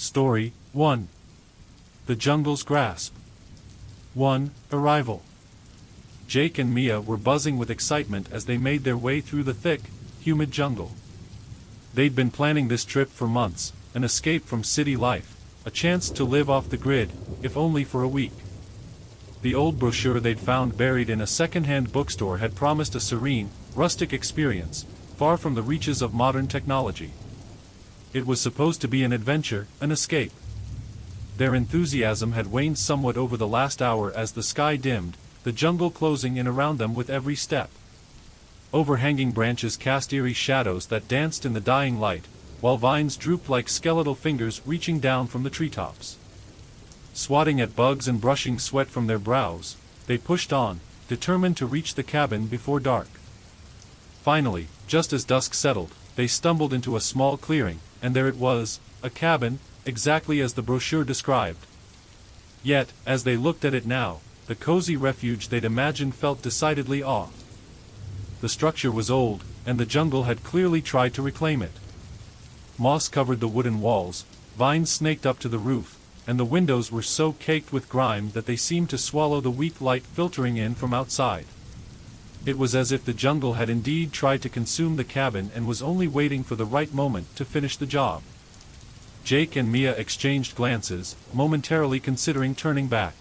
Story 1. The Jungle's Grasp. 1. Arrival. Jake and Mia were buzzing with excitement as they made their way through the thick, humid jungle. They'd been planning this trip for months, an escape from city life, a chance to live off the grid, if only for a week. The old brochure they'd found buried in a second-hand bookstore had promised a serene, rustic experience, far from the reaches of modern technology. It was supposed to be an adventure, an escape. Their enthusiasm had waned somewhat over the last hour as the sky dimmed, the jungle closing in around them with every step. Overhanging branches cast eerie shadows that danced in the dying light, while vines drooped like skeletal fingers reaching down from the treetops. Swatting at bugs and brushing sweat from their brows, they pushed on, determined to reach the cabin before dark. Finally, just as dusk settled, they stumbled into a small clearing, and there it was, a cabin, exactly as the brochure described. Yet, as they looked at it now, the cozy refuge they'd imagined felt decidedly off. The structure was old, and the jungle had clearly tried to reclaim it. Moss covered the wooden walls, vines snaked up to the roof, and the windows were so caked with grime that they seemed to swallow the weak light filtering in from outside. It was as if the jungle had indeed tried to consume the cabin and was only waiting for the right moment to finish the job. Jake and Mia exchanged glances, momentarily considering turning back.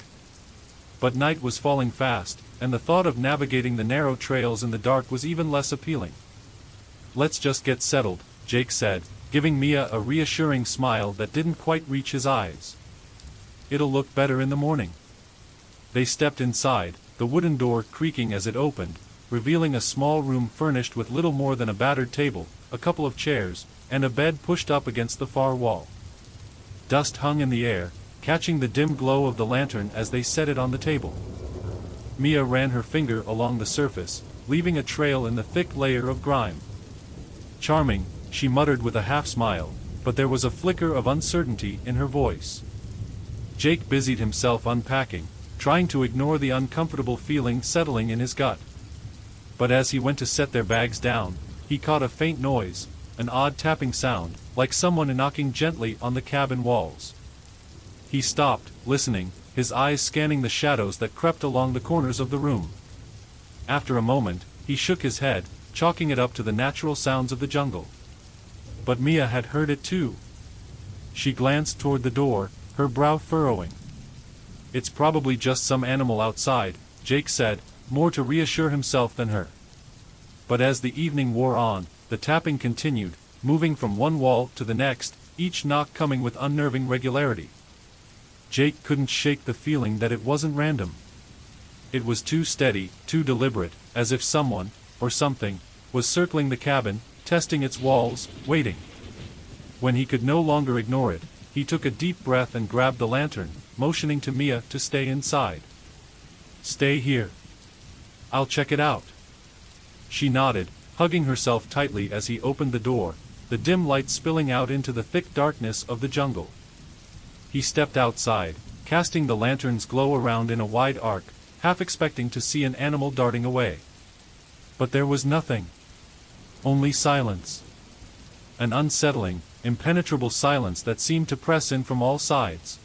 But night was falling fast, and the thought of navigating the narrow trails in the dark was even less appealing. "Let's just get settled," Jake said, giving Mia a reassuring smile that didn't quite reach his eyes. "It'll look better in the morning." They stepped inside, the wooden door creaking as it opened, revealing a small room furnished with little more than a battered table, a couple of chairs, and a bed pushed up against the far wall. Dust hung in the air, catching the dim glow of the lantern as they set it on the table. Mia ran her finger along the surface, leaving a trail in the thick layer of grime. "Charming," she muttered with a half-smile, but there was a flicker of uncertainty in her voice. Jake busied himself unpacking, trying to ignore the uncomfortable feeling settling in his gut. But as he went to set their bags down, he caught a faint noise, an odd tapping sound, like someone knocking gently on the cabin walls. He stopped, listening, his eyes scanning the shadows that crept along the corners of the room. After a moment, he shook his head, chalking it up to the natural sounds of the jungle. But Mia had heard it too. She glanced toward the door, her brow furrowing. "It's probably just some animal outside," Jake said, more to reassure himself than her. But as the evening wore on, the tapping continued, moving from one wall to the next, each knock coming with unnerving regularity. Jake couldn't shake the feeling that it wasn't random. It was too steady, too deliberate, as if someone, or something, was circling the cabin, testing its walls, waiting. When he could no longer ignore it, he took a deep breath and grabbed the lantern, motioning to Mia to stay inside. "Stay here. I'll check it out." She nodded, hugging herself tightly as he opened the door, the dim light spilling out into the thick darkness of the jungle. He stepped outside, casting the lantern's glow around in a wide arc, half expecting to see an animal darting away. But there was nothing. Only silence. An unsettling, impenetrable silence that seemed to press in from all sides.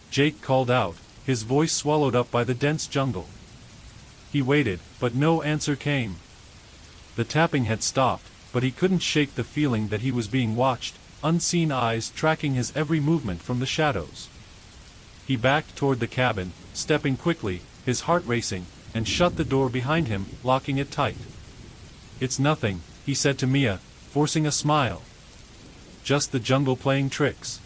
Jake called out, his voice swallowed up by the dense jungle. He waited, but no answer came. The tapping had stopped, but he couldn't shake the feeling that he was being watched, unseen eyes tracking his every movement from the shadows. He backed toward the cabin, stepping quickly, his heart racing, and shut the door behind him, locking it tight. "It's nothing," he said to Mia, forcing a smile. "Just the jungle playing tricks."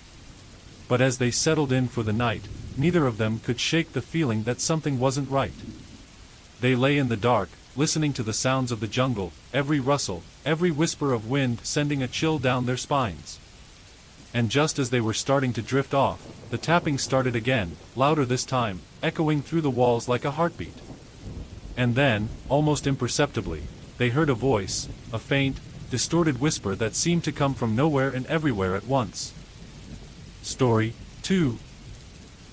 But as they settled in for the night, neither of them could shake the feeling that something wasn't right. They lay in the dark, listening to the sounds of the jungle, every rustle, every whisper of wind sending a chill down their spines. And just as they were starting to drift off, the tapping started again, louder this time, echoing through the walls like a heartbeat. And then, almost imperceptibly, they heard a voice, a faint, distorted whisper that seemed to come from nowhere and everywhere at once. Story 2.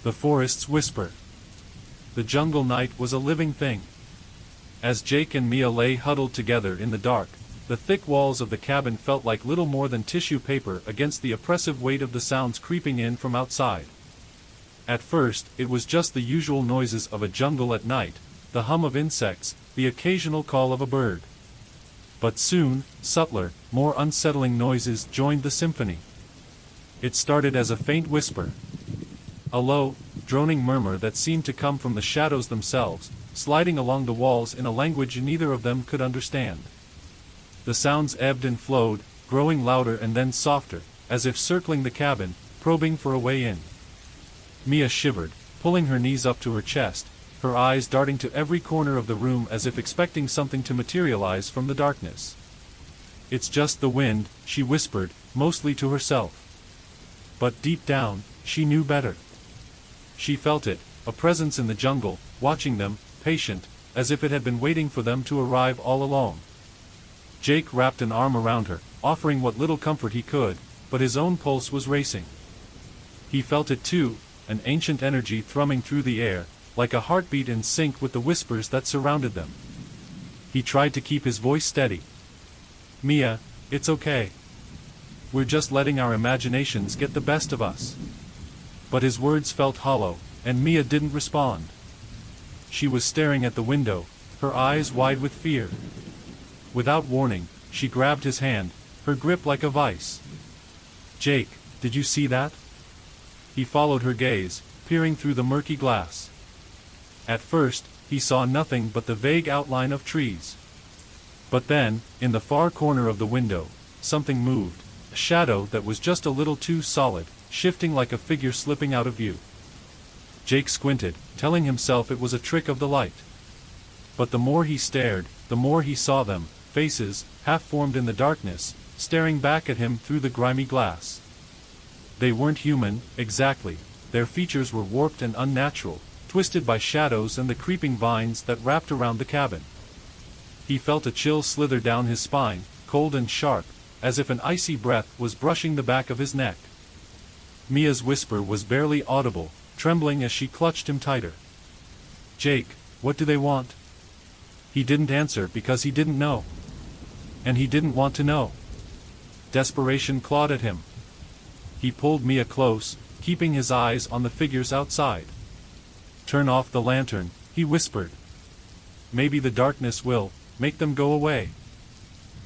The Forest's Whisper. The jungle night was a living thing. As Jake and Mia lay huddled together in the dark, The thick walls of the cabin felt like little more than tissue paper against the oppressive weight of the sounds creeping in from outside. At first, it was just the usual noises of a jungle at night, the hum of insects, the occasional call of a bird. But soon, subtler, more unsettling noises joined the symphony. It started as a faint whisper. A low, droning murmur that seemed to come from the shadows themselves, sliding along the walls in a language neither of them could understand. The sounds ebbed and flowed, growing louder and then softer, as if circling the cabin, probing for a way in. Mia shivered, pulling her knees up to her chest, her eyes darting to every corner of the room as if expecting something to materialize from the darkness. "It's just the wind," she whispered, mostly to herself. But deep down, she knew better. She felt it, a presence in the jungle, watching them, patient, as if it had been waiting for them to arrive all along. Jake wrapped an arm around her, offering what little comfort he could, but his own pulse was racing. He felt it too, an ancient energy thrumming through the air, like a heartbeat in sync with the whispers that surrounded them. He tried to keep his voice steady. "Mia, it's okay. We're just letting our imaginations get the best of us." But his words felt hollow, and Mia didn't respond. She was staring at the window, her eyes wide with fear. Without warning, she grabbed his hand, her grip like a vice. "Jake, did you see that?" He followed her gaze, peering through the murky glass. At first, he saw nothing but the vague outline of trees. But then, in the far corner of the window, something moved, a shadow that was just a little too solid, shifting like a figure slipping out of view. Jake squinted, telling himself it was a trick of the light. But the more he stared, the more he saw them, faces, half-formed in the darkness, staring back at him through the grimy glass. They weren't human, exactly, their features were warped and unnatural, twisted by shadows and the creeping vines that wrapped around the cabin. He felt a chill slither down his spine, cold and sharp, as if an icy breath was brushing the back of his neck. Mia's whisper was barely audible, trembling as she clutched him tighter. "Jake, what do they want?" He didn't answer because he didn't know. And he didn't want to know. Desperation clawed at him. He pulled Mia close, keeping his eyes on the figures outside. "Turn off the lantern," he whispered. "Maybe the darkness will make them go away."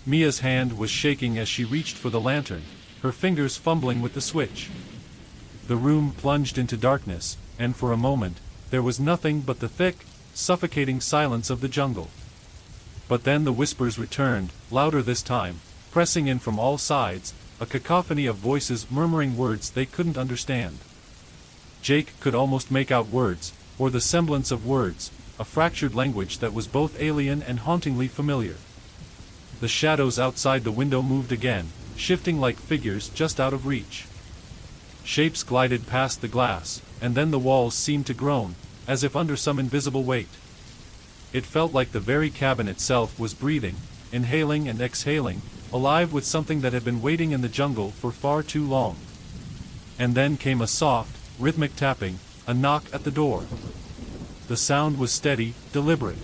Mia's hand was shaking as she reached for the lantern, her fingers fumbling with the switch. The room plunged into darkness, and for a moment, there was nothing but the thick, suffocating silence of the jungle. But then the whispers returned, louder this time, pressing in from all sides, a cacophony of voices murmuring words they couldn't understand. Jake could almost make out words, or the semblance of words, a fractured language that was both alien and hauntingly familiar. The shadows outside the window moved again, shifting like figures just out of reach. Shapes glided past the glass, and then the walls seemed to groan, as if under some invisible weight. It felt like the very cabin itself was breathing, inhaling and exhaling, alive with something that had been waiting in the jungle for far too long. And then came a soft, rhythmic tapping, a knock at the door. The sound was steady, deliberate.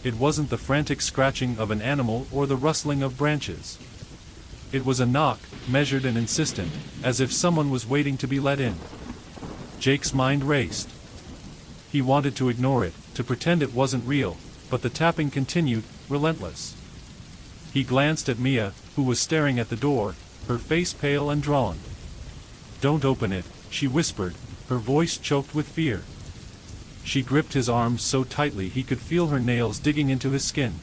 It wasn't the frantic scratching of an animal or the rustling of branches. It was a knock, measured and insistent, as if someone was waiting to be let in. Jake's mind raced. He wanted to ignore it, to pretend it wasn't real, but the tapping continued, relentless. He glanced at Mia, who was staring at the door, her face pale and drawn. "Don't open it," she whispered, her voice choked with fear. She gripped his arms so tightly he could feel her nails digging into his skin.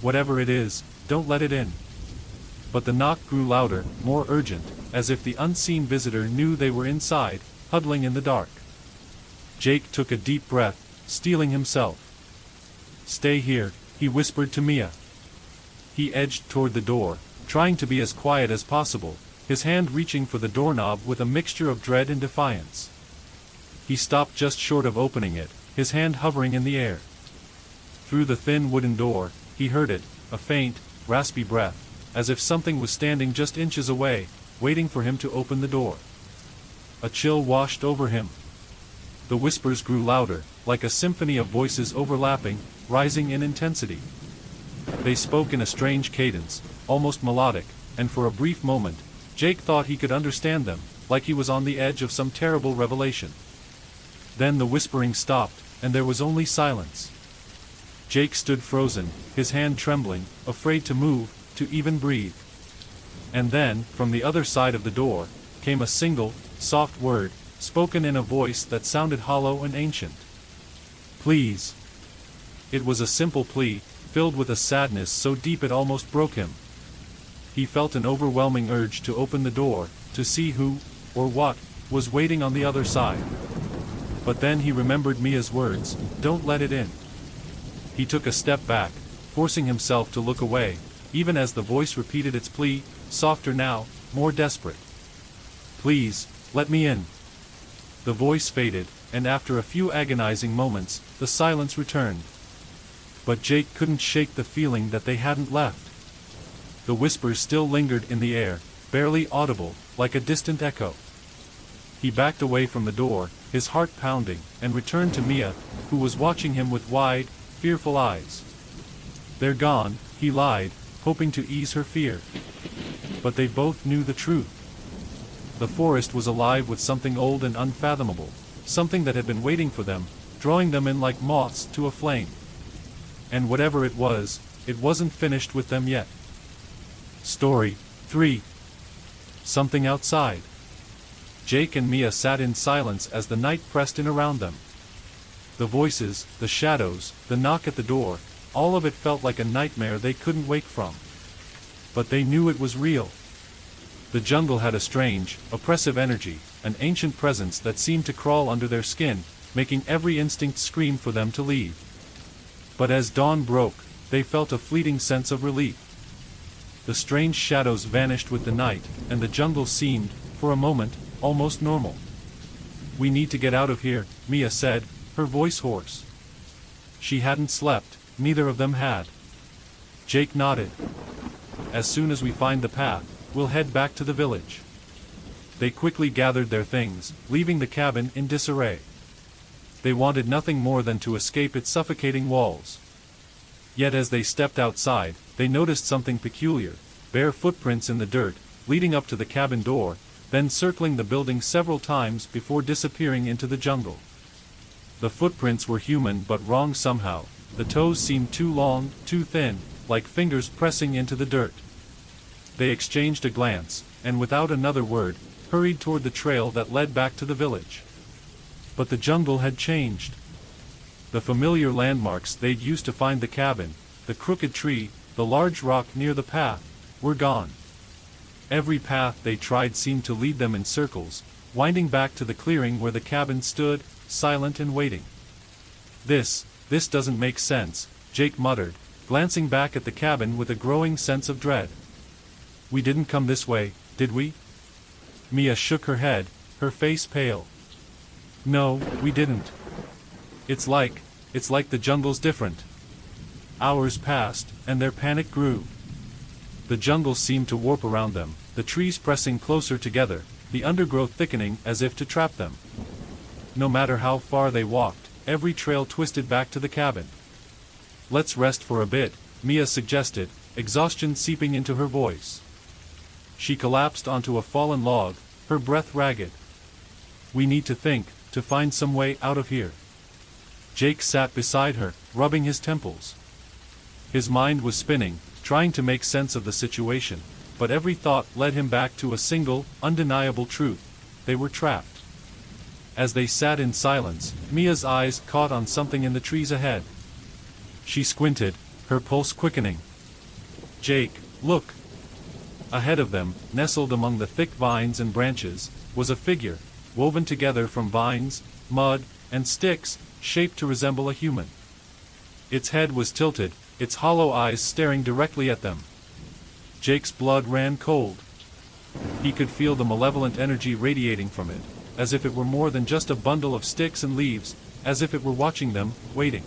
"Whatever it is, don't let it in." But the knock grew louder, more urgent, as if the unseen visitor knew they were inside, huddling in the dark. Jake took a deep breath, steeling himself. "Stay here," he whispered to Mia. He edged toward the door, trying to be as quiet as possible, his hand reaching for the doorknob with a mixture of dread and defiance. He stopped just short of opening it, his hand hovering in the air. Through the thin wooden door, he heard it, a faint, raspy breath, as if something was standing just inches away, waiting for him to open the door. A chill washed over him. The whispers grew louder, like a symphony of voices overlapping, rising in intensity. They spoke in a strange cadence, almost melodic, and for a brief moment, Jake thought he could understand them, like he was on the edge of some terrible revelation. Then the whispering stopped, and there was only silence. Jake stood frozen, his hand trembling, afraid to move, to even breathe. And then, from the other side of the door, came a single, soft word, spoken in a voice that sounded hollow and ancient. "Please." It was a simple plea, filled with a sadness so deep it almost broke him. He felt an overwhelming urge to open the door, to see who, or what, was waiting on the other side. But then he remembered Mia's words, "Don't let it in." He took a step back, forcing himself to look away, even as the voice repeated its plea, softer now, more desperate. "Please, let me in." The voice faded, and after a few agonizing moments, the silence returned. But Jake couldn't shake the feeling that they hadn't left. The whispers still lingered in the air, barely audible, like a distant echo. He backed away from the door, his heart pounding, and returned to Mia, who was watching him with wide, fearful eyes. "They're gone," he lied, hoping to ease her fear. But they both knew the truth. The forest was alive with something old and unfathomable, something that had been waiting for them, drawing them in like moths to a flame. And whatever it wasn't finished with them yet. Story 3. Something outside. Jake and Mia sat in silence as the night pressed in around them. The voices, the shadows, the knock at the door, all of it felt like a nightmare they couldn't wake from. But they knew it was real. The jungle had a strange, oppressive energy, an ancient presence that seemed to crawl under their skin, making every instinct scream for them to leave. But as dawn broke, they felt a fleeting sense of relief. The strange shadows vanished with the night, and the jungle seemed, for a moment, almost normal. "We need to get out of here," Mia said, her voice hoarse. She hadn't slept, neither of them had. Jake nodded. "As soon as we find the path, we'll head back to the village." They quickly gathered their things, leaving the cabin in disarray. They wanted nothing more than to escape its suffocating walls. Yet as they stepped outside, they noticed something peculiar, bare footprints in the dirt, leading up to the cabin door, then circling the building several times before disappearing into the jungle. The footprints were human but wrong somehow. The toes seemed too long, too thin, like fingers pressing into the dirt. They exchanged a glance, and without another word, hurried toward the trail that led back to the village. But the jungle had changed. The familiar landmarks they'd used to find the cabin, the crooked tree, the large rock near the path, were gone. Every path they tried seemed to lead them in circles, winding back to the clearing where the cabin stood, silent and waiting. This doesn't make sense," Jake muttered, glancing back at the cabin with a growing sense of dread. "We didn't come this way, did we?" Mia shook her head, her face pale. "No, we didn't. It's like the jungle's different." Hours passed, and their panic grew. The jungle seemed to warp around them, the trees pressing closer together, the undergrowth thickening as if to trap them. No matter how far they walked, every trail twisted back to the cabin. "Let's rest for a bit," Mia suggested, exhaustion seeping into her voice. She collapsed onto a fallen log, her breath ragged. "We need to think, to find some way out of here." Jake sat beside her, rubbing his temples. His mind was spinning, trying to make sense of the situation, but every thought led him back to a single, undeniable truth: they were trapped. As they sat in silence, Mia's eyes caught on something in the trees ahead. She squinted, her pulse quickening. "Jake, look!" Ahead of them, nestled among the thick vines and branches, was a figure, woven together from vines, mud, and sticks, shaped to resemble a human. Its head was tilted, its hollow eyes staring directly at them. Jake's blood ran cold. He could feel the malevolent energy radiating from it, as if it were more than just a bundle of sticks and leaves, as if it were watching them, waiting.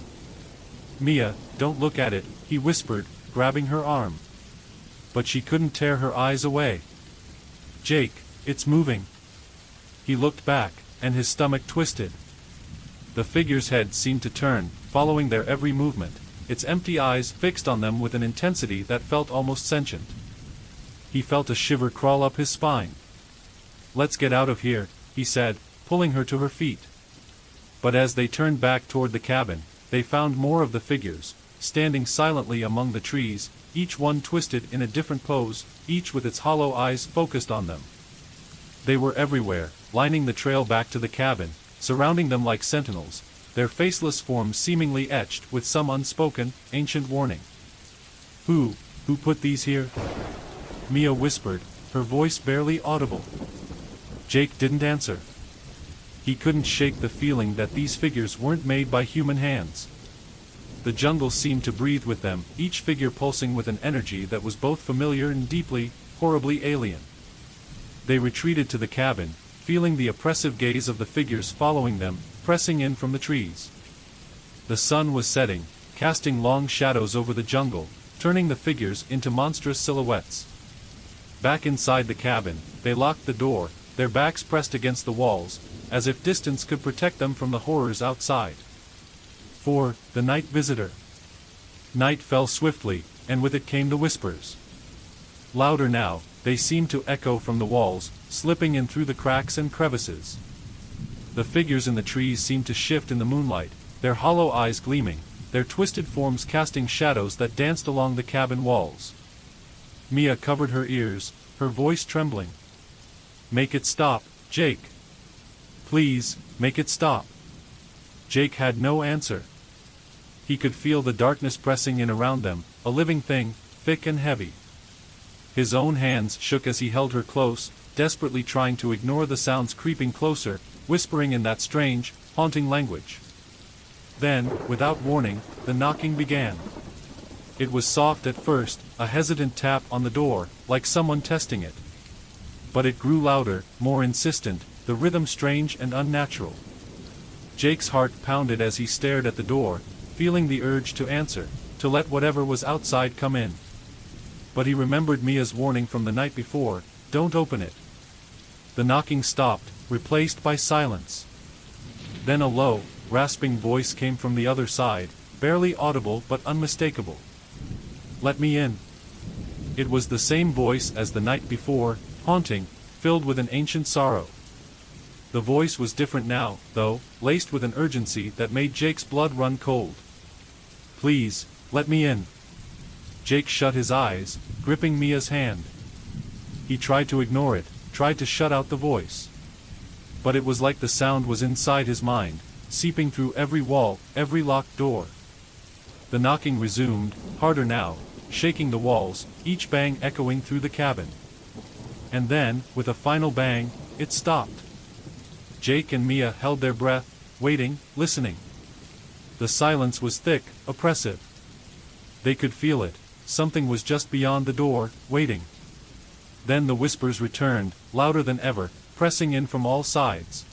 "Mia, don't look at it," he whispered, grabbing her arm. But she couldn't tear her eyes away. "Jake, it's moving." He looked back, and his stomach twisted. The figure's head seemed to turn, following their every movement, its empty eyes fixed on them with an intensity that felt almost sentient. He felt a shiver crawl up his spine. "Let's get out of here," he said, pulling her to her feet. But as they turned back toward the cabin, they found more of the figures, standing silently among the trees, each one twisted in a different pose, each with its hollow eyes focused on them. They were everywhere, lining the trail back to the cabin, surrounding them like sentinels, their faceless forms seemingly etched with some unspoken, ancient warning. Who put these here?" Mia whispered, her voice barely audible. Jake didn't answer. He couldn't shake the feeling that these figures weren't made by human hands. The jungle seemed to breathe with them, each figure pulsing with an energy that was both familiar and deeply, horribly alien. They retreated to the cabin, feeling the oppressive gaze of the figures following them, pressing in from the trees. The sun was setting, casting long shadows over the jungle, turning the figures into monstrous silhouettes. Back inside the cabin, they locked the door, their backs pressed against the walls, as if distance could protect them from the horrors outside. For the night visitor. Night fell swiftly, and with it came the whispers. Louder now, they seemed to echo from the walls, slipping in through the cracks and crevices. The figures in the trees seemed to shift in the moonlight, their hollow eyes gleaming, their twisted forms casting shadows that danced along the cabin walls. Mia covered her ears, her voice trembling. "Make it stop, Jake. Please, make it stop." Jake had no answer. He could feel the darkness pressing in around them, a living thing, thick and heavy. His own hands shook as he held her close, desperately trying to ignore the sounds creeping closer, whispering in that strange, haunting language. Then, without warning, the knocking began. It was soft at first, a hesitant tap on the door, like someone testing it. But it grew louder, more insistent, the rhythm strange and unnatural. Jake's heart pounded as he stared at the door, feeling the urge to answer, to let whatever was outside come in. But he remembered Mia's warning from the night before, "Don't open it." The knocking stopped, replaced by silence. Then a low, rasping voice came from the other side, barely audible but unmistakable. "Let me in." It was the same voice as the night before, haunting, filled with an ancient sorrow. The voice was different now, though, laced with an urgency that made Jake's blood run cold. "Please, let me in." Jake shut his eyes, gripping Mia's hand. He tried to ignore it, tried to shut out the voice. But it was like the sound was inside his mind, seeping through every wall, every locked door. The knocking resumed, harder now, shaking the walls, each bang echoing through the cabin. And then, with a final bang, it stopped. Jake and Mia held their breath, waiting, listening. The silence was thick, oppressive. They could feel it, something was just beyond the door, waiting. Then the whispers returned, louder than ever, pressing in from all sides.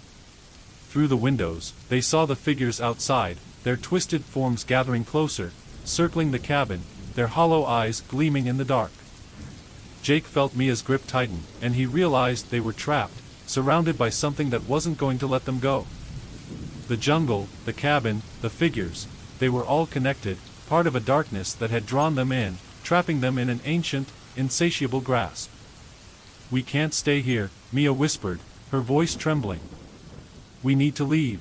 Through the windows, they saw the figures outside, their twisted forms gathering closer, circling the cabin, their hollow eyes gleaming in the dark. Jake felt Mia's grip tighten, and he realized they were trapped, surrounded by something that wasn't going to let them go. The jungle, the cabin, the figures, they were all connected, part of a darkness that had drawn them in, trapping them in an ancient, insatiable grasp. "We can't stay here," Mia whispered, her voice trembling. "We need to leave.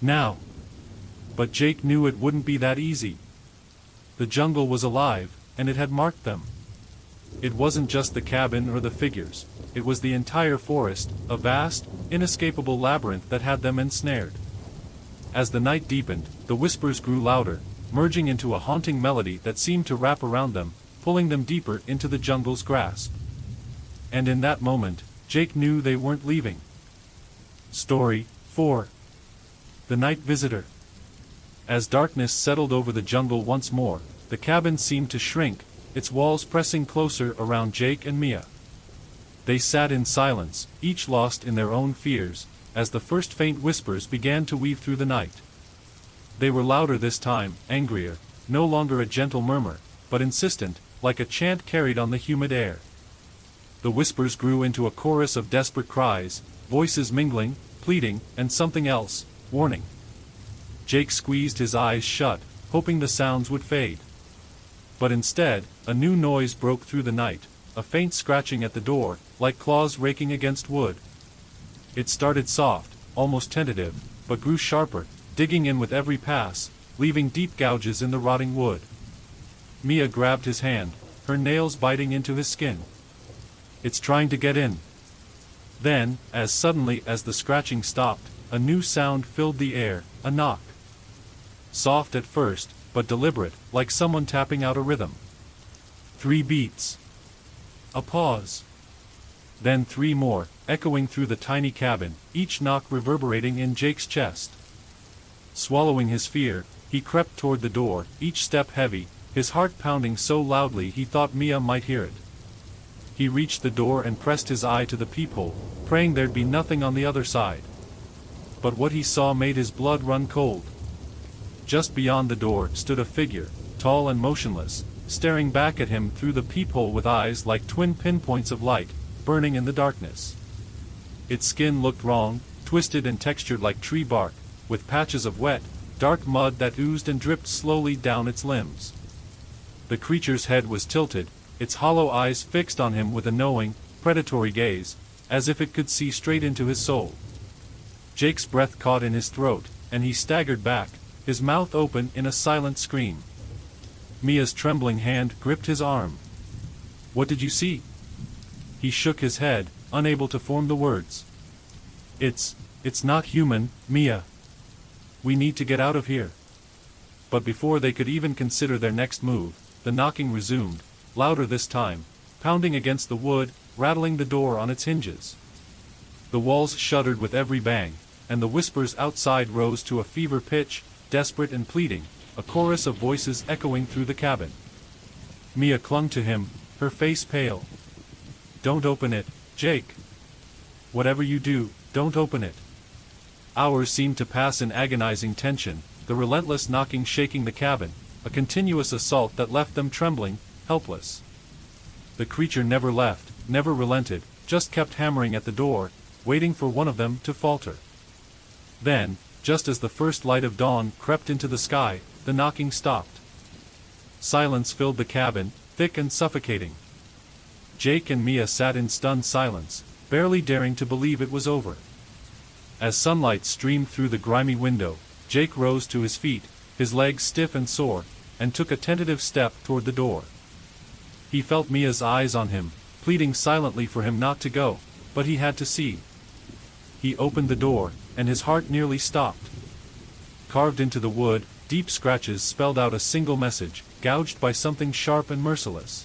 Now." But Jake knew it wouldn't be that easy. The jungle was alive, and it had marked them. It wasn't just the cabin or the figures, it was the entire forest, a vast, inescapable labyrinth that had them ensnared. As the night deepened, the whispers grew louder, merging into a haunting melody that seemed to wrap around them, pulling them deeper into the jungle's grasp. And in that moment, Jake knew they weren't leaving. Story 4. The Night Visitor. As darkness settled over the jungle once more, the cabin seemed to shrink, its walls pressing closer around Jake and Mia. They sat in silence, each lost in their own fears, as the first faint whispers began to weave through the night. They were louder this time, angrier, no longer a gentle murmur, but insistent, like a chant carried on the humid air. The whispers grew into a chorus of desperate cries, voices mingling, pleading, and something else, warning. Jake squeezed his eyes shut, hoping the sounds would fade. But instead, a new noise broke through the night, a faint scratching at the door, like claws raking against wood. It started soft, almost tentative, but grew sharper, digging in with every pass, leaving deep gouges in the rotting wood. Mia grabbed his hand, her nails biting into his skin. "It's trying to get in." Then, as suddenly as the scratching stopped, a new sound filled the air, a knock. Soft at first, but deliberate, like someone tapping out a rhythm. 3 beats. A pause. Then 3 more, echoing through the tiny cabin, each knock reverberating in Jake's chest. Swallowing his fear, he crept toward the door, each step heavy, his heart pounding so loudly he thought Mia might hear it. He reached the door and pressed his eye to the peephole, praying there'd be nothing on the other side. But what he saw made his blood run cold. Just beyond the door stood a figure, tall and motionless, staring back at him through the peephole with eyes like twin pinpoints of light, burning in the darkness. Its skin looked wrong, twisted and textured like tree bark, with patches of wet, dark mud that oozed and dripped slowly down its limbs. The creature's head was tilted, its hollow eyes fixed on him with a knowing, predatory gaze, as if it could see straight into his soul. Jake's breath caught in his throat, and he staggered back, his mouth open in a silent scream. Mia's trembling hand gripped his arm. "What did you see?" He shook his head, unable to form the words. It's not human, Mia. We need to get out of here." But before they could even consider their next move, the knocking resumed, louder this time, pounding against the wood, rattling the door on its hinges. The walls shuddered with every bang, and the whispers outside rose to a fever pitch, desperate and pleading, a chorus of voices echoing through the cabin. Mia clung to him, her face pale. "Don't open it, Jake. Whatever you do, don't open it." Hours seemed to pass in agonizing tension, the relentless knocking shaking the cabin, a continuous assault that left them trembling, helpless. The creature never left, never relented, just kept hammering at the door, waiting for one of them to falter. Then, just as the first light of dawn crept into the sky, the knocking stopped. Silence filled the cabin, thick and suffocating. Jake and Mia sat in stunned silence, barely daring to believe it was over. As sunlight streamed through the grimy window, Jake rose to his feet, his legs stiff and sore, and took a tentative step toward the door. He felt Mia's eyes on him, pleading silently for him not to go, but he had to see. He opened the door, and his heart nearly stopped. Carved into the wood, deep scratches spelled out a single message, gouged by something sharp and merciless.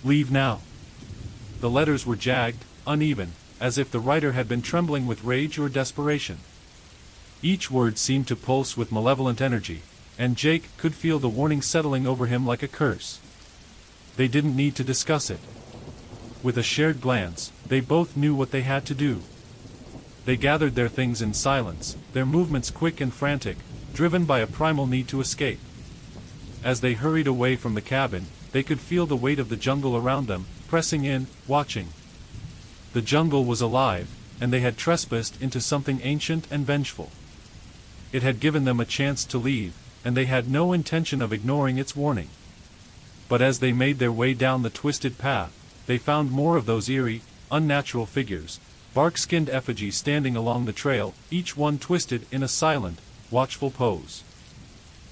"Leave now." The letters were jagged, uneven, as if the writer had been trembling with rage or desperation. Each word seemed to pulse with malevolent energy, and Jake could feel the warning settling over him like a curse. They didn't need to discuss it. With a shared glance, they both knew what they had to do. They gathered their things in silence, their movements quick and frantic, driven by a primal need to escape. As they hurried away from the cabin, they could feel the weight of the jungle around them, pressing in, watching. The jungle was alive, and they had trespassed into something ancient and vengeful. It had given them a chance to leave, and they had no intention of ignoring its warning. But as they made their way down the twisted path, they found more of those eerie, unnatural figures, bark-skinned effigies standing along the trail, each one twisted in a silent, watchful pose.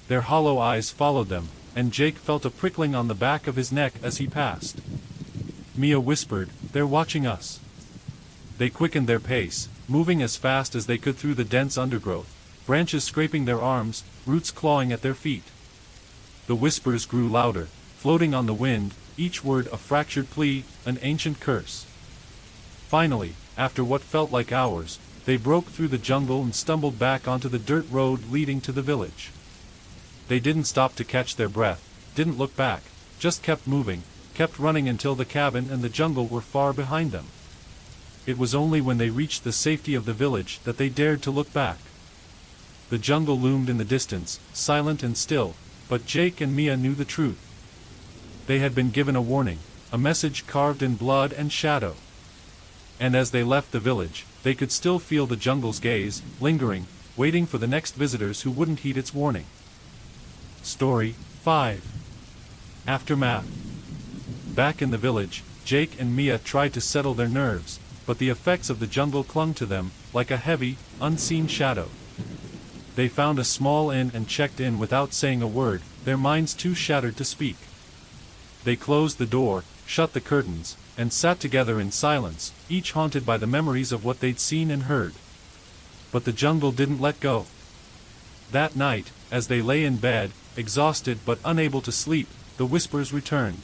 Their hollow eyes followed them, and Jake felt a prickling on the back of his neck as he passed. Mia whispered, "They're watching us." They quickened their pace, moving as fast as they could through the dense undergrowth, branches scraping their arms, roots clawing at their feet. The whispers grew louder, floating on the wind, each word a fractured plea, an ancient curse. Finally, after what felt like hours, they broke through the jungle and stumbled back onto the dirt road leading to the village. They didn't stop to catch their breath, didn't look back, just kept moving, kept running until the cabin and the jungle were far behind them. It was only when they reached the safety of the village that they dared to look back. The jungle loomed in the distance, silent and still, but Jake and Mia knew the truth. They had been given a warning, a message carved in blood and shadow. And as they left the village, they could still feel the jungle's gaze, lingering, waiting for the next visitors who wouldn't heed its warning. Story 5. Aftermath. Back in the village, Jake and Mia tried to settle their nerves, but the effects of the jungle clung to them, like a heavy, unseen shadow. They found a small inn and checked in without saying a word, their minds too shattered to speak. They closed the door, shut the curtains, and sat together in silence, each haunted by the memories of what they'd seen and heard. But the jungle didn't let go. That night, as they lay in bed, exhausted but unable to sleep, the whispers returned.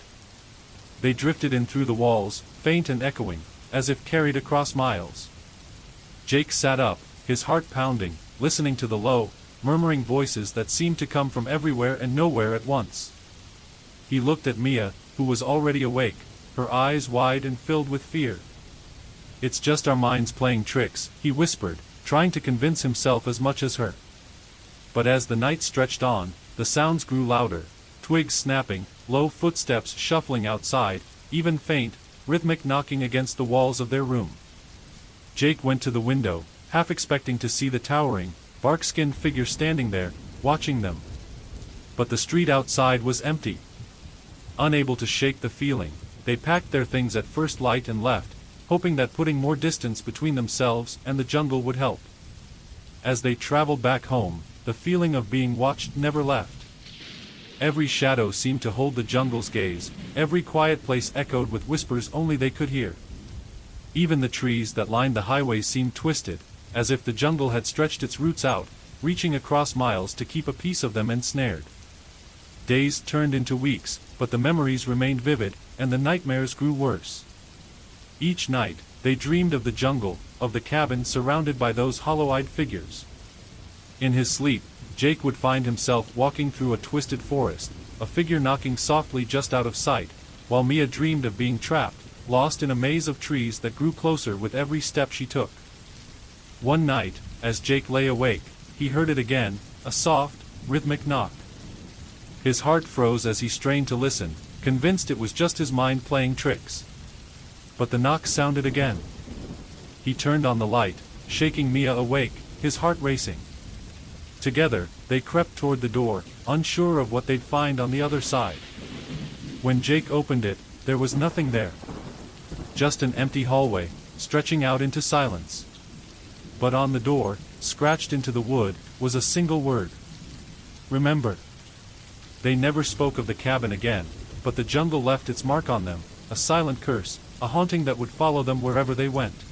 They drifted in through the walls, faint and echoing, as if carried across miles. Jake sat up, his heart pounding, listening to the low, murmuring voices that seemed to come from everywhere and nowhere at once. He looked at Mia, who was already awake, her eyes wide and filled with fear. "It's just our minds playing tricks," he whispered, trying to convince himself as much as her. But as the night stretched on, the sounds grew louder, twigs snapping, low footsteps shuffling outside, even faint, rhythmic knocking against the walls of their room. Jake went to the window, half expecting to see the towering, bark-skinned figure standing there, watching them. But the street outside was empty. Unable to shake the feeling, they packed their things at first light and left, hoping that putting more distance between themselves and the jungle would help. As they traveled back home, the feeling of being watched never left. Every shadow seemed to hold the jungle's gaze, every quiet place echoed with whispers only they could hear. Even the trees that lined the highway seemed twisted, as if the jungle had stretched its roots out, reaching across miles to keep a piece of them ensnared. Days turned into weeks, but the memories remained vivid, and the nightmares grew worse. Each night, they dreamed of the jungle, of the cabin surrounded by those hollow-eyed figures. In his sleep, Jake would find himself walking through a twisted forest, a figure knocking softly just out of sight, while Mia dreamed of being trapped, lost in a maze of trees that grew closer with every step she took. One night, as Jake lay awake, he heard it again, a soft, rhythmic knock. His heart froze as he strained to listen, convinced it was just his mind playing tricks. But the knock sounded again. He turned on the light, shaking Mia awake, his heart racing. Together, they crept toward the door, unsure of what they'd find on the other side. When Jake opened it, there was nothing there. Just an empty hallway, stretching out into silence. But on the door, scratched into the wood, was a single word. Remember. They never spoke of the cabin again, but the jungle left its mark on them, a silent curse, a haunting that would follow them wherever they went.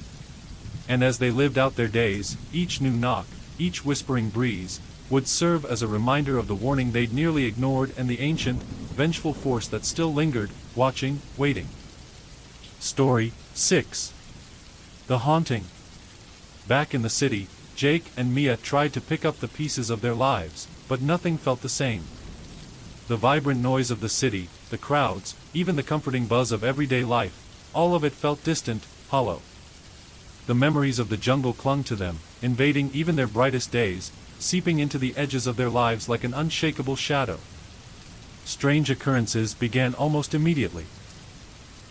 And as they lived out their days, each new knock, each whispering breeze, would serve as a reminder of the warning they'd nearly ignored and the ancient, vengeful force that still lingered, watching, waiting. Story 6. The Haunting. Back in the city, Jake and Mia tried to pick up the pieces of their lives, but nothing felt the same. The vibrant noise of the city, the crowds, even the comforting buzz of everyday life, all of it felt distant, hollow. The memories of the jungle clung to them, invading even their brightest days, seeping into the edges of their lives like an unshakable shadow. Strange occurrences began almost immediately.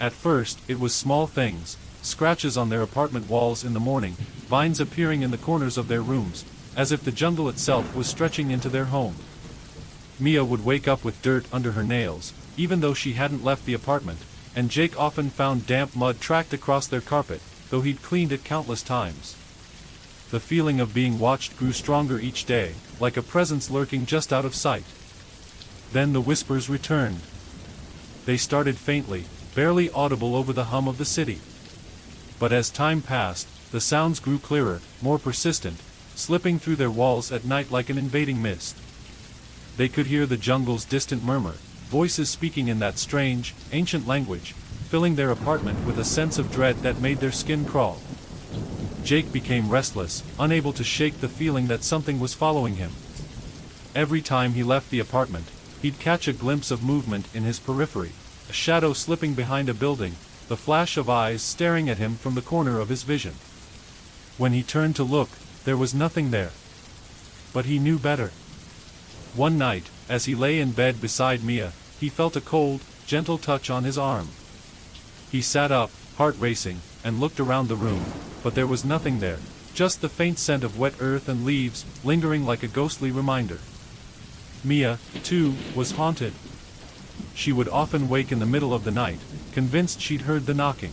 At first, it was small things, scratches on their apartment walls in the morning, vines appearing in the corners of their rooms, as if the jungle itself was stretching into their home. Mia would wake up with dirt under her nails, even though she hadn't left the apartment, and Jake often found damp mud tracked across their carpet, though he'd cleaned it countless times. The feeling of being watched grew stronger each day, like a presence lurking just out of sight. Then the whispers returned. They started faintly, barely audible over the hum of the city. But as time passed, the sounds grew clearer, more persistent, slipping through their walls at night like an invading mist. They could hear the jungle's distant murmur, voices speaking in that strange, ancient language, filling their apartment with a sense of dread that made their skin crawl. Jake became restless, unable to shake the feeling that something was following him. Every time he left the apartment, he'd catch a glimpse of movement in his periphery, a shadow slipping behind a building, the flash of eyes staring at him from the corner of his vision. When he turned to look, there was nothing there. But he knew better. One night, as he lay in bed beside Mia, he felt a cold, gentle touch on his arm. He sat up, heart racing, and looked around the room, but there was nothing there, just the faint scent of wet earth and leaves, lingering like a ghostly reminder. Mia, too, was haunted. She would often wake in the middle of the night, convinced she'd heard the knocking.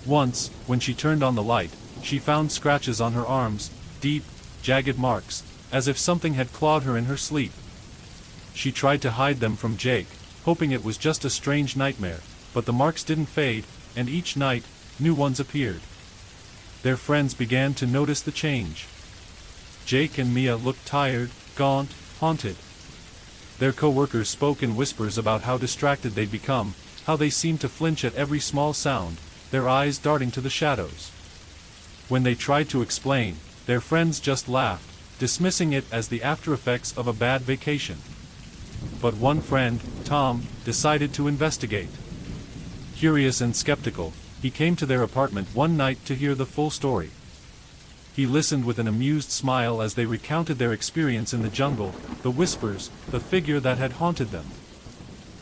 Once, when she turned on the light, she found scratches on her arms, deep, jagged marks, as if something had clawed her in her sleep. She tried to hide them from Jake, hoping it was just a strange nightmare, but the marks didn't fade, and each night, new ones appeared. Their friends began to notice the change. Jake and Mia looked tired, gaunt, haunted. Their co-workers spoke in whispers about how distracted they'd become, how they seemed to flinch at every small sound, their eyes darting to the shadows. When they tried to explain, their friends just laughed, dismissing it as the after-effects of a bad vacation. But one friend, Tom, decided to investigate. Curious and skeptical, he came to their apartment one night to hear the full story. He listened with an amused smile as they recounted their experience in the jungle, the whispers, the figure that had haunted them.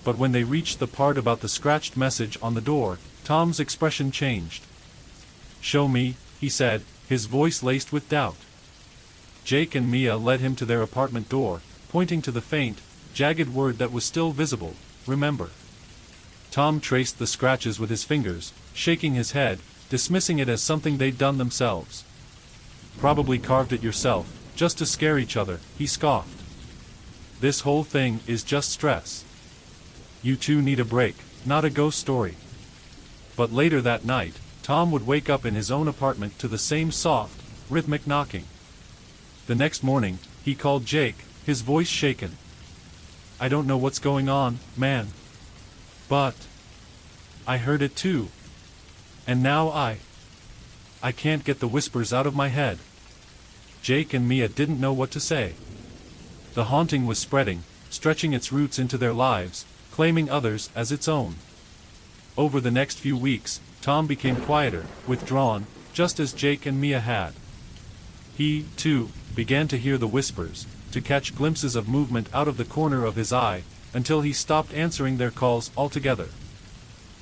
But when they reached the part about the scratched message on the door, Tom's expression changed. "Show me," he said, his voice laced with doubt. Jake and Mia led him to their apartment door, pointing to the faint, jagged word that was still visible, "Remember." Tom traced the scratches with his fingers, shaking his head, dismissing it as something they'd done themselves. "Probably carved it yourself, just to scare each other," he scoffed. "This whole thing is just stress. You two need a break, not a ghost story." But later that night, Tom would wake up in his own apartment to the same soft, rhythmic knocking. The next morning, he called Jake, his voice shaken. "I don't know what's going on, man. But I heard it too. And now I can't get the whispers out of my head." Jake and Mia didn't know what to say. The haunting was spreading, stretching its roots into their lives, claiming others as its own. Over the next few weeks, Tom became quieter, withdrawn, just as Jake and Mia had. He, too, began to hear the whispers, to catch glimpses of movement out of the corner of his eye, until he stopped answering their calls altogether.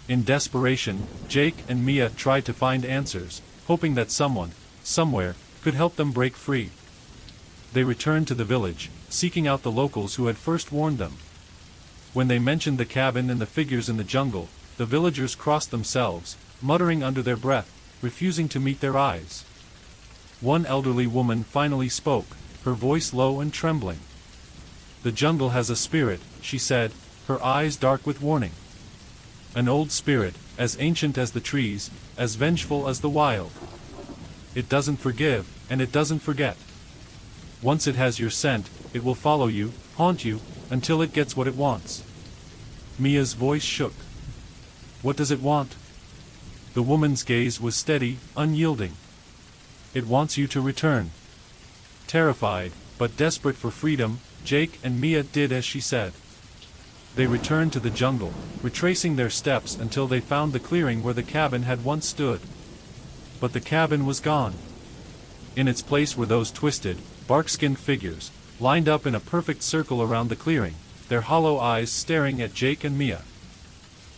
In desperation, Jake and Mia tried to find answers, hoping that someone, somewhere, could help them break free. They returned to the village, seeking out the locals who had first warned them. When they mentioned the cabin and the figures in the jungle, the villagers crossed themselves, muttering under their breath, refusing to meet their eyes. One elderly woman finally spoke, her voice low and trembling. "The jungle has a spirit," she said, her eyes dark with warning. "An old spirit, as ancient as the trees, as vengeful as the wild. It doesn't forgive, and it doesn't forget. Once it has your scent, it will follow you, haunt you, until it gets what it wants." Mia's voice shook. "What does it want?" The woman's gaze was steady, unyielding. "It wants you to return." Terrified, but desperate for freedom, Jake and Mia did as she said. They returned to the jungle, retracing their steps until they found the clearing where the cabin had once stood. But the cabin was gone. In its place were those twisted, bark-skinned figures, lined up in a perfect circle around the clearing, their hollow eyes staring at Jake and Mia.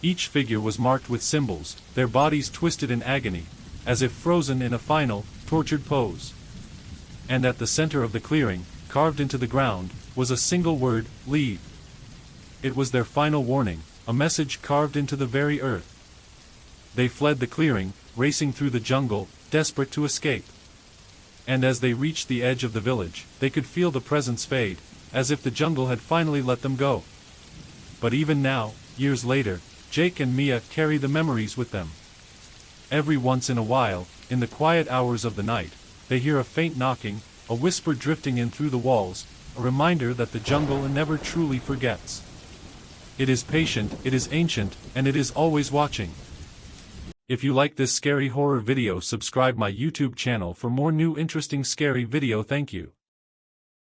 Each figure was marked with symbols, their bodies twisted in agony, as if frozen in a final, tortured pose. And at the center of the clearing, carved into the ground, was a single word, "Leave." It was their final warning, a message carved into the very earth. They fled the clearing, racing through the jungle, desperate to escape. And as they reached the edge of the village, they could feel the presence fade, as if the jungle had finally let them go. But even now, years later, Jake and Mia carry the memories with them. Every once in a while, in the quiet hours of the night, they hear a faint knocking, a whisper drifting in through the walls, a reminder that the jungle never truly forgets. It is patient, it is ancient, and it is always watching. If you like this scary horror video, subscribe my YouTube channel for more new interesting scary video. Thank you.